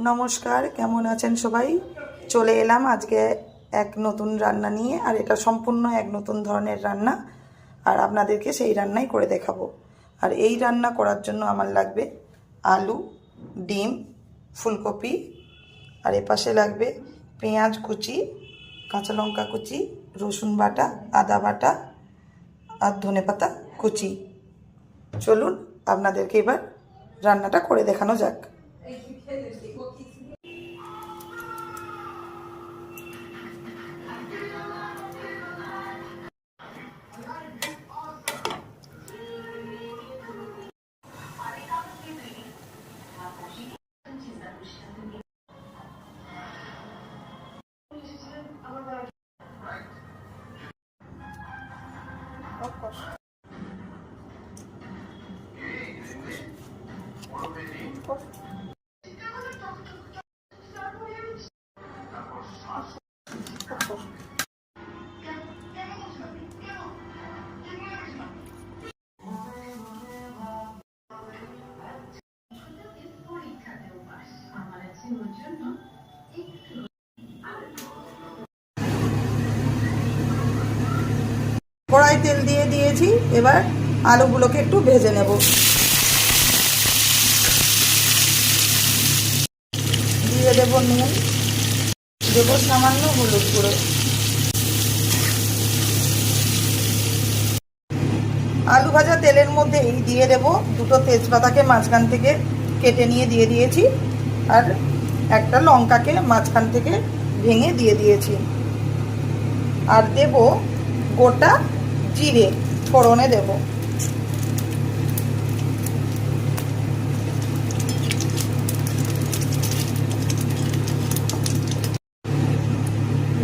নমস্কার, কেমন আছেন সবাই? চলে এলাম আজকে এক নতুন রান্না নিয়ে। আর এটা সম্পূর্ণ এক নতুন ধরনের রান্না, আর আপনাদেরকে সেই রান্নাই করে দেখাবো। আর এই রান্না করার জন্য আমার লাগবে আলু, ডিম, ফুলকপি, আর এপাশে লাগবে পেঁয়াজ কুচি, কাঁচা লঙ্কা কুচি, রসুন বাটা, আদা বাটা আর ধনেপাতা কুচি। চলুন আপনাদেরকে এবার রান্নাটা করে দেখানো যাক। কড়াই তেল দিয়ে দিয়েছি, এবার আলুগুলোকে একটু ভেজে নেব। দিয়ে দেব নুন, দেব সামান্য হলুদ গুঁড়ো। আলু ভাজা তেলের মধ্যেই দিয়ে দেব দুটো তেজপাতাকে মাঝখান থেকে কেটে নিয়ে দিয়ে দিয়েছি, আর একটা লঙ্কাকে মাঝখান থেকে ভেঙে দিয়ে দিয়েছি। আর দেব গোটা জিরে, ফোড়নে দেব।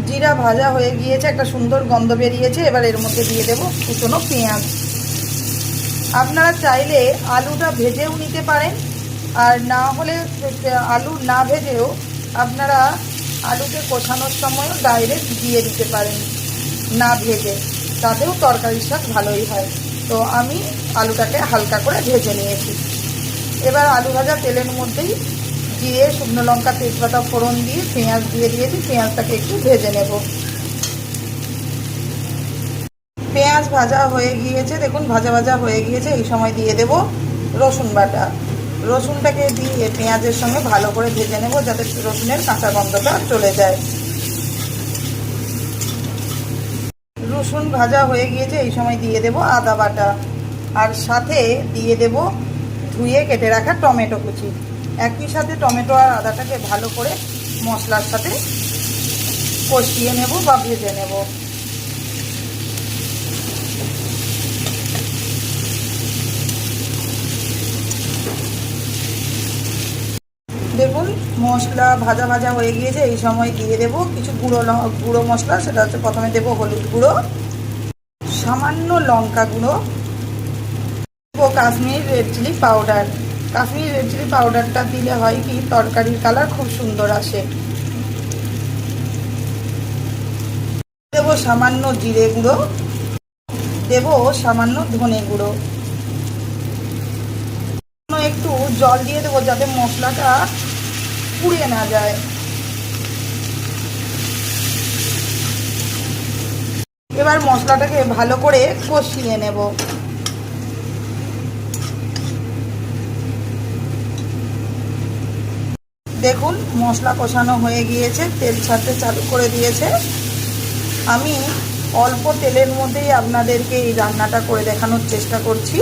জিরা ভাজা হয়ে গিয়েছে, একটা সুন্দর গন্ধ বেরিয়েছে। এবার এর মধ্যে দিয়ে দেব কুচনো পেঁয়াজ। আপনারা চাইলে আলুটা ভেজেও নিতে পারেন, আর না হলে আলু না ভেজেও আপনারা আলুকে কষানোর সময়ও ডাইরেক্ট দিয়ে দিতে পারেন না ভেজে, তাতেও তরকারির স্বাদ ভালোই হয়। তো আমি আলুটাকে হালকা করে ভেজে নিয়েছি। এবার আলু ভাজা তেলের মধ্যেই জিরে, শুকনো লঙ্কা, তেজপাতা ফোড়ন দিয়ে পেঁয়াজ দিয়ে দিয়েছি। পেঁয়াজটাকে একটু ভেজে নেব। পেঁয়াজ ভাজা হয়ে গিয়েছে, দেখুন ভাজা ভাজা হয়ে গিয়েছে। এই সময় দিয়ে দেব রসুন বাটা। রসুনটাকে দিয়ে পেঁয়াজের সঙ্গে ভালো করে ভেজে নেব, যাতে রসুনের কাঁচা গন্ধটা চলে যায়। রসুন ভাজা হয়ে গিয়েছে, এই সময় দিয়ে দেব আদা বাটা, আর সাথে দিয়ে দেব ধুয়ে কেটে রাখা টমেটো কুচি। একই সাথে টমেটো আর আদাটাকে ভালো করে মশলার সাথে কষিয়ে নেব বা ভেজে নেব। দেখুন মশলা ভাজা ভাজা হয়ে গিয়েছে। এই সময় দিয়ে দেব কিছু গুঁড়ো মশলা। সেটা হচ্ছে প্রথমে দেব হলুদ গুঁড়ো, সামান্য লঙ্কা গুঁড়ো, Kashmiri red chili powder. Kashmiri red chili পাউডারটা দিলে হয় কি, তরকারির কালার খুব সুন্দর আসে। দেব সামান্য জিরে গুঁড়ো, দেব সামান্য ধনে গুঁড়ো। একটু জল দিয়ে দেবো যাতে মশলাটা পুড়ে না যায়। এবার মশলাটাকে ভালো করে কষিয়ে নেব। দেখুন মশলা কষানো হয়ে গিয়েছে, তেল ছাড়তে চালু করে দিয়েছে। আমি অল্প তেলের মধ্যেই আপনাদেরকে এই রান্নাটা করে দেখানোর চেষ্টা করছি।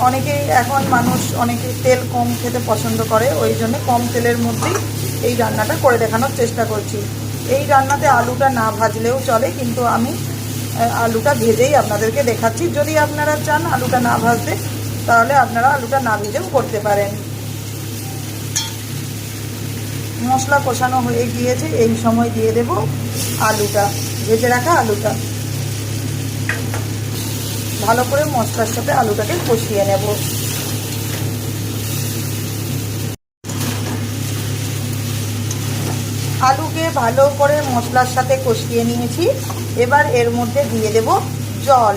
অনেকে তেল কম খেতে পছন্দ করে, ওই জন্য কম তেলের মধ্যেই এই রান্নাটা করে দেখানোর চেষ্টা করছি। এই রান্নাতে আলুটা না ভাজলেও চলে, কিন্তু আমি আলুটা ভেজেই আপনাদেরকে দেখাচ্ছি। যদি আপনারা চান আলুটা না ভাজতে, তাহলে আপনারা আলুটা না ভেজেও করতে পারেন। মশলা কষানো হয়ে গিয়েছে, এই সময় দিয়ে দেব আলুটা, ভেজে রাখা আলুটা। ভালো করে মশলার সাথে আলুটাকে কষিয়ে নেব। আলুকে ভালো করে মশলার সাথে কষিয়ে নিয়েছি। এবার এর মধ্যে দিয়ে দেব জল।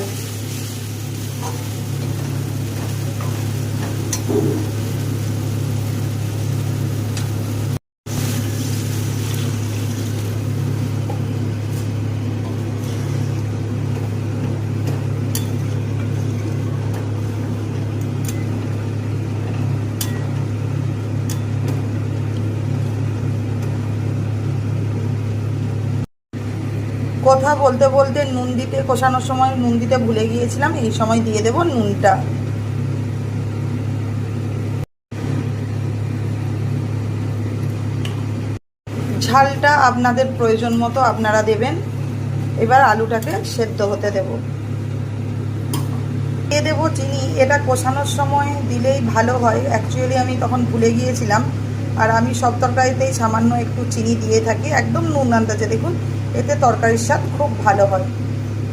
কথা বলতে বলতে নুন দিতে, কষানোর সময় নুন দিতে ভুলে গিয়েছিলাম, এই সময় দিয়ে দেব নুনটা। ঝালটা আপনাদের প্রয়োজন মতো আপনারা দেবেন। এবার আলুটাকে সেদ্ধ হতে দেব। দিয়ে দেবো চিনি। এটা কষানোর সময় দিলেই ভালো হয়, অ্যাকচুয়ালি আমি তখন ভুলে গিয়েছিলাম। আর আমি সব তরকারিতেই সামান্য একটু চিনি দিয়ে থাকি, একদম নুন আন্দাজে। দেখুন, এতে তরকারির স্বাদ খুব ভালো হয়।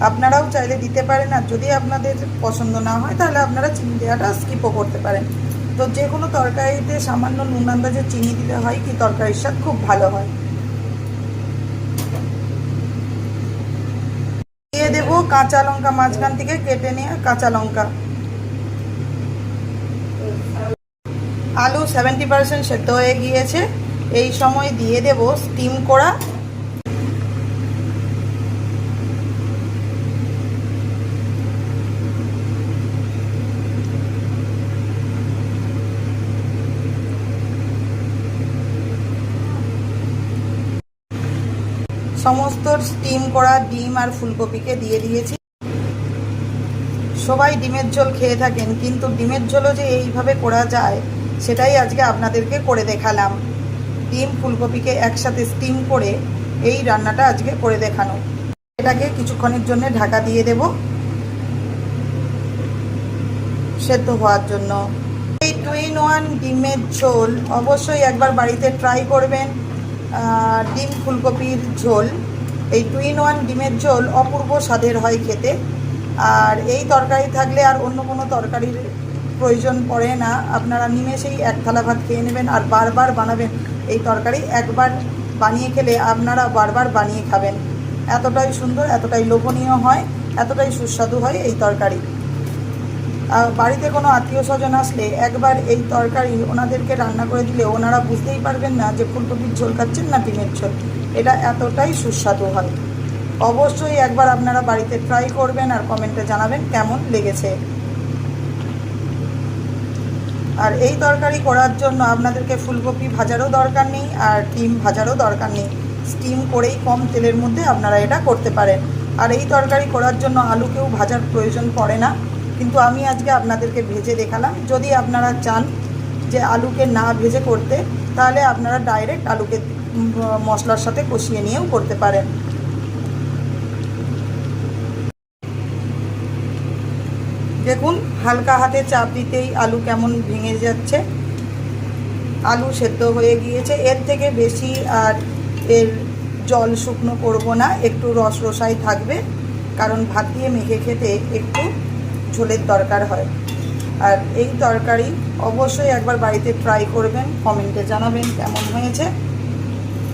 আপনারাও চাইলে দিতে পারেন, আর যদি আপনাদের পছন্দ না হয় তাহলে আপনারা চিনি দেওয়াটা স্কিপও করতে পারেন। তো যে কোনো তরকারিতে সামান্য নুন আন্দাজে চিনি দিতে হয় কি তরকারির স্বাদ খুব ভালো হয়। দিয়ে দেবো কাঁচা লঙ্কা, মাঝখান থেকে কেটে নেওয়া কাঁচা লঙ্কা। আলু 70% সেদ্ধ হয়ে গিয়েছে। এই সময় দিয়ে দেব স্টিম করা সমস্ত স্টিম করা ডিম আর ফুলকপিকে দিয়ে দিয়েছি। সবাই ডিমের ঝোল খেয়ে থাকেন, কিন্তু ডিমের ঝোলও যে এইভাবে করা যায় সেটাই আজকে আপনাদেরকে করে দেখালাম। ডিম ফুলকপিকে একসাথে স্টিম করে এই রান্নাটা আজকে করে দেখানো। এটাকে কিছুক্ষণের জন্য ঢাকা দিয়ে দেব সেদ্ধ হওয়ার জন্য। এই 2-in-1 ডিমের ঝোল অবশ্যই একবার বাড়িতে ট্রাই করবেন। ডিম ফুলকপির ঝোল, এই 2-in-1 ডিমের ঝোল অপূর্ব স্বাদের হয় খেতে। আর এই তরকারি থাকলে আর অন্য কোনো তরকারির প্রয়োজন পড়ে না। আপনারা নিমেষেই এক থালা ভাত খেয়ে নেবেন আর বারবার বানাবেন। এই তরকারি একবার বানিয়ে খেলে আপনারা বারবার বানিয়ে খাবেন। এতটাই সুন্দর, এতটাই লোভনীয় হয়, এতটাই সুস্বাদু হয় এই তরকারি। বাড়িতে কোনো আত্মীয় স্বজন আসলে একবার এই তরকারি ওনাদেরকে রান্না করে দিলে ওনারা বুঝতেই পারবেন না যে ফুলকপির ঝোল খাচ্ছেন না ডিমের ঝোল। এটা এতটাই সুস্বাদু হয়। অবশ্যই একবার আপনারা বাড়িতে ট্রাই করবেন আর কমেন্টে জানাবেন কেমন লেগেছে। আর এই তরকারি করার জন্য আপনাদেরকে ফুলকপি ভাজারও দরকার নেই আর ডিম ভাজারও দরকার নেই। স্টিম করেই কম তেলের মধ্যে আপনারা এটা করতে পারেন। আর এই তরকারি করার জন্য আলুকেও ভাজার প্রয়োজন পড়ে না, কিন্তু আমি আজকে আপনাদেরকে ভেজে দেখালাম। যদি আপনারা চান যে আলুকে না ভেজে করতে, তাহলে আপনারা ডাইরেক্ট আলুকে মশলার সাথে কষিয়ে নিয়েও করতে পারেন। দেখুন, হালকা হাতে চাপ দিতেই আলু কেমন ভেঙে যাচ্ছে। আলু সেদ্ধ হয়ে গিয়েছে। এর থেকে বেশি আর এর জল শুকনো করব না, একটু রস রসাই থাকবে, কারণ ভাত দিয়ে মেখে খেতে একটু ঝোলের দরকার হয়। আর এই তরকারি অবশ্যই একবার বাড়িতে ট্রাই করবেন, কমেন্টে জানাবেন কেমন হয়েছে।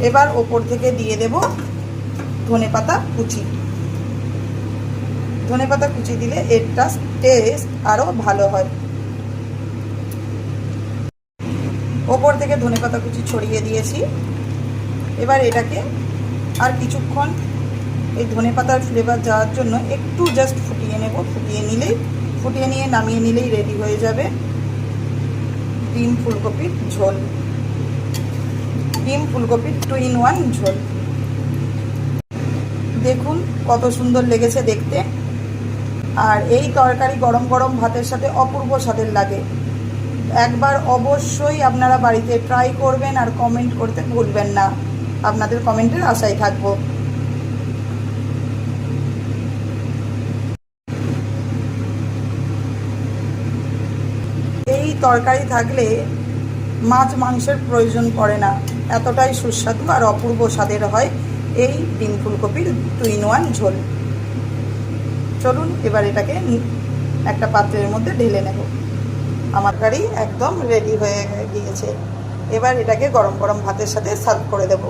এবার ওপর থেকে দিয়ে দেব ধনেপাতা কুচি। ধনেপাতা কুচি দিলে এরটা টেস্ট আরও ভালো হয়। ওপর থেকে ধনেপাতা কুচি ছড়িয়ে দিয়েছি। এবার এটাকে আর কিছুক্ষণ এই ধনেপাতার ফ্লেভার যাওয়ার জন্য একটু জাস্ট ফুটিয়ে নেব। ফুটিয়ে নিয়ে নামিয়ে নিলেই রেডি হয়ে যাবে ডিম ফুলকপির ঝোল। ডিম ফুলকপির 2-in-1 ঝোল। দেখুন কত সুন্দর লেগেছে দেখতে। আর এই তরকারি গরম গরম ভাতের সাথে অপূর্ব স্বাদের লাগে। একবার অবশ্যই আপনারা বাড়িতে ট্রাই করবেন আর কমেন্ট করতে ভুলবেন না। আপনাদের কমেন্টের আশায় থাকবো। এই তরকারি থাকলে মাছ মাংসের প্রয়োজন পড়ে না, এতটাই সুস্বাদু আর অপূর্ব স্বাদের হয় এই ডিম ফুলকপির 2-in-1 ঝোল। চলুন এবার এটাকে একটা পাত্রের মধ্যে ঢেলে নেব। আমার তরকারি একদম রেডি হয়ে গিয়েছে। এবার এটাকে গরম গরম ভাতের সাথে সার্ভ করে দেব।